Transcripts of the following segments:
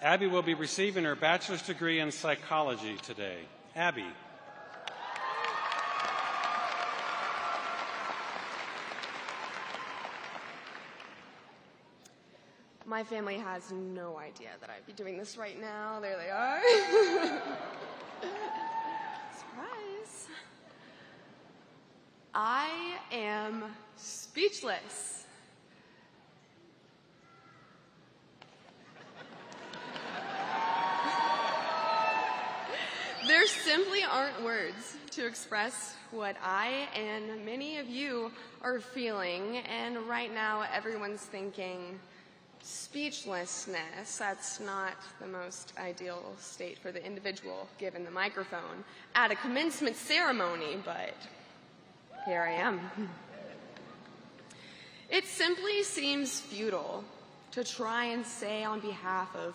Abby will be receiving her bachelor's degree in psychology today. Abby. My family has no idea that I'd be doing this right now. There they are. Surprise. I am speechless. There simply aren't words to express what I and many of you are feeling, and right now everyone's thinking, speechlessness, that's not the most ideal state for the individual given the microphone at a commencement ceremony, but here I am. It simply seems futile to try and say on behalf of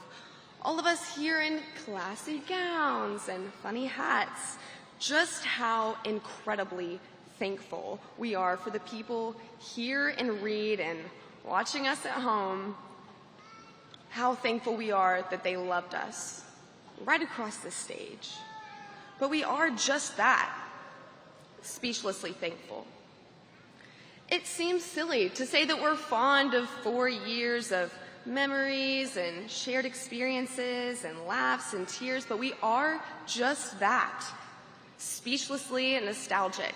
all of us here in classy gowns and funny hats just how incredibly thankful we are for the people here in Reed and watching us at home, how thankful we are that they loved us right across this stage. But we are just that, speechlessly thankful. It seems silly to say that we're fond of 4 years of memories and shared experiences and laughs and tears, but we are just that, speechlessly nostalgic.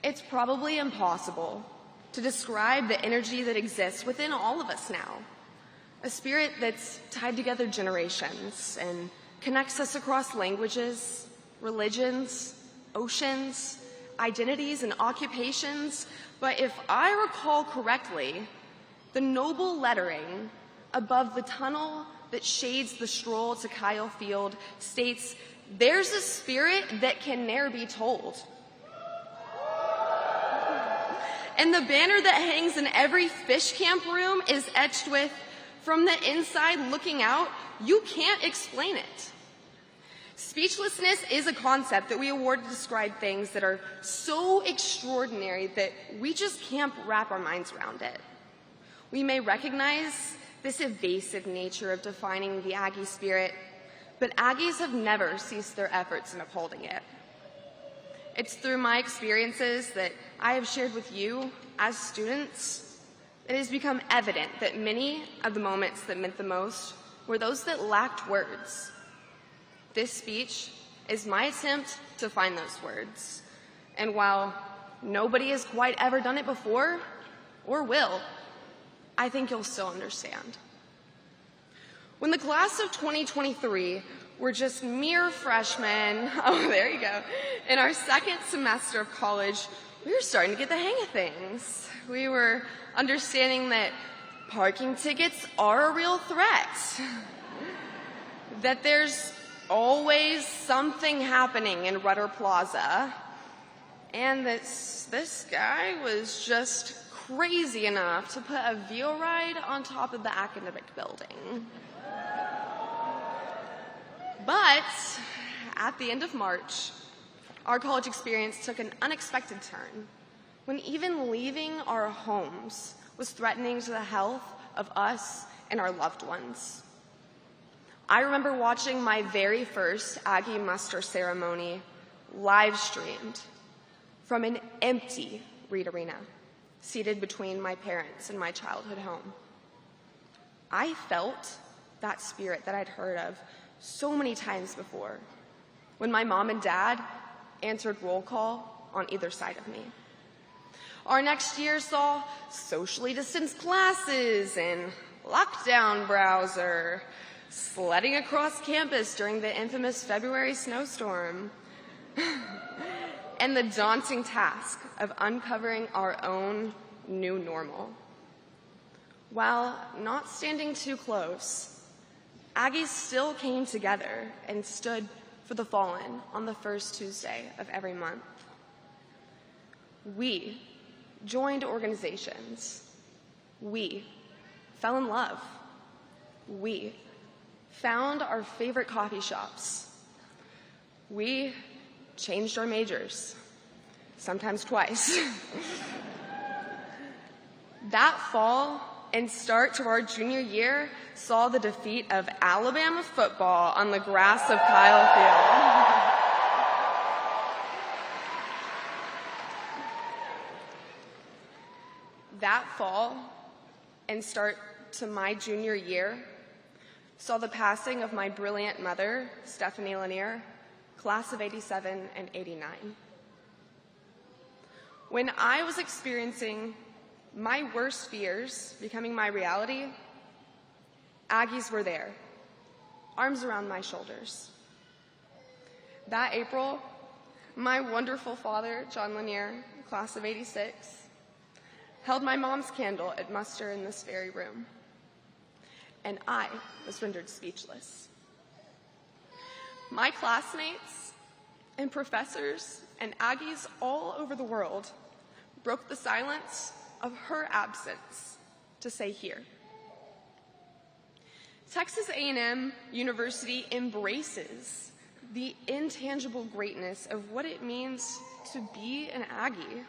It's probably impossible to describe the energy that exists within all of us now, a spirit that's tied together generations and connects us across languages, religions, oceans, identities, and occupations. But if I recall correctly, the noble lettering above the tunnel that shades the stroll to Kyle Field states, "There's a spirit that can ne'er be told." And the banner that hangs in every fish camp room is etched with, "From the inside looking out, you can't explain it." Speechlessness is a concept that we award to describe things that are so extraordinary that we just can't wrap our minds around it. We may recognize this evasive nature of defining the Aggie spirit, but Aggies have never ceased their efforts in upholding it. It's through my experiences that I have shared with you as students that it has become evident that many of the moments that meant the most were those that lacked words. This speech is my attempt to find those words. And while nobody has quite ever done it before, or will, I think you'll still understand. When the class of 2023 were just mere freshmen, there you go, in our second semester of college, we were starting to get the hang of things. We were understanding that parking tickets are a real threat, that there's always something happening in Rudder Plaza, and that this guy was just crazy enough to put a Veo ride on top of the academic building. But at the end of March, our college experience took an unexpected turn when even leaving our homes was threatening to the health of us and our loved ones. I remember watching my very first Aggie muster ceremony live streamed from an empty Reed Arena, seated between my parents and my childhood home. I felt that spirit that I'd heard of so many times before when my mom and dad answered roll call on either side of me. Our next year saw socially distanced classes and lockdown browser, sledding across campus during the infamous February snowstorm, and the daunting task of uncovering our own new normal. While not standing too close, Aggies still came together and stood for the fallen on the first Tuesday of every month. We joined organizations. We fell in love. We found our favorite coffee shops. We changed our majors, sometimes twice. That fall, and start to our junior year saw the defeat of Alabama football on the grass of Kyle Field. That fall and start to my junior year saw the passing of my brilliant mother, Stephanie Lanier, class of 87 and 89. When I was experiencing my worst fears becoming my reality, Aggies were there, arms around my shoulders. That April, my wonderful father, John Lanier, class of 86, held my mom's candle at muster in this very room, and I was rendered speechless. My classmates and professors and Aggies all over the world broke the silence of her absence to say here. Texas A&M University embraces the intangible greatness of what it means to be an Aggie.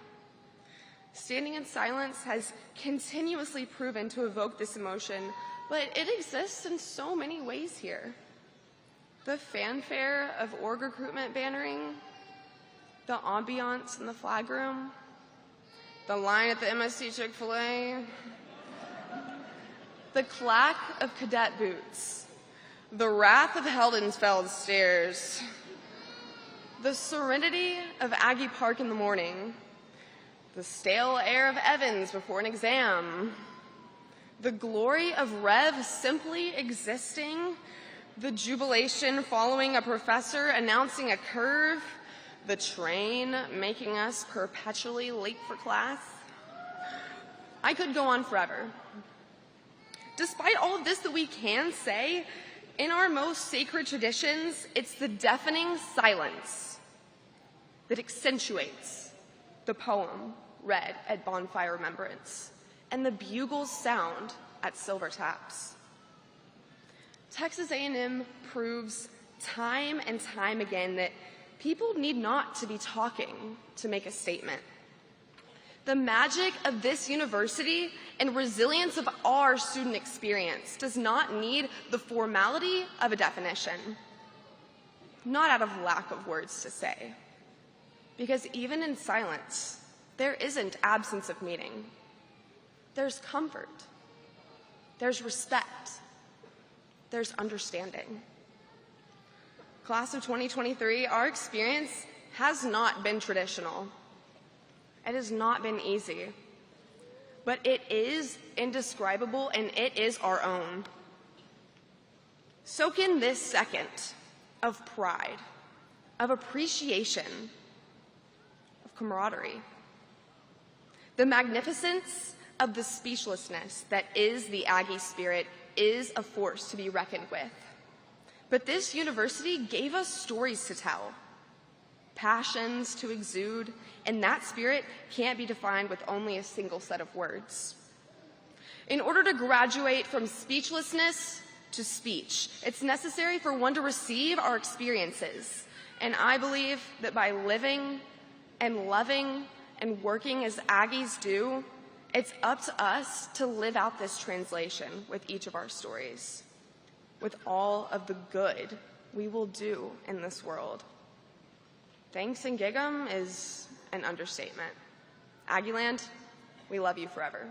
Standing in silence has continuously proven to evoke this emotion, but it exists in so many ways here. The fanfare of org recruitment bannering, the ambiance in the flag room, the line at the MSC Chick-fil-A, the clack of cadet boots, the wrath of Heldenfeld stairs, the serenity of Aggie Park in the morning, the stale air of Evans before an exam, the glory of Rev simply existing, the jubilation following a professor announcing a curve, the train making us perpetually late for class. I could go on forever. Despite all of this that we can say, in our most sacred traditions, it's the deafening silence that accentuates the poem read at Bonfire Remembrance and the bugle's sound at Silver Taps. Texas A&M proves time and time again that people need not to be talking to make a statement. The magic of this university and resilience of our student experience does not need the formality of a definition, not out of lack of words to say, because even in silence, there isn't absence of meaning. There's comfort, there's respect, there's understanding. Class of 2023, our experience has not been traditional. It has not been easy, but it is indescribable and it is our own. Soak in this second of pride, of appreciation, of camaraderie. The magnificence of the speechlessness that is the Aggie spirit is a force to be reckoned with. But this university gave us stories to tell, passions to exude, and that spirit can't be defined with only a single set of words. In order to graduate from speechlessness to speech, it's necessary for one to receive our experiences. And I believe that by living and loving and working as Aggies do, it's up to us to live out this translation with each of our stories, with all of the good we will do in this world. Thanks and gig'em is an understatement. Aggieland, we love you forever.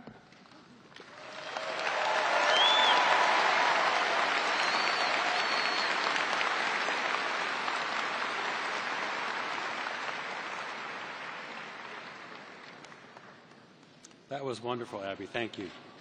That was wonderful, Abby. Thank you.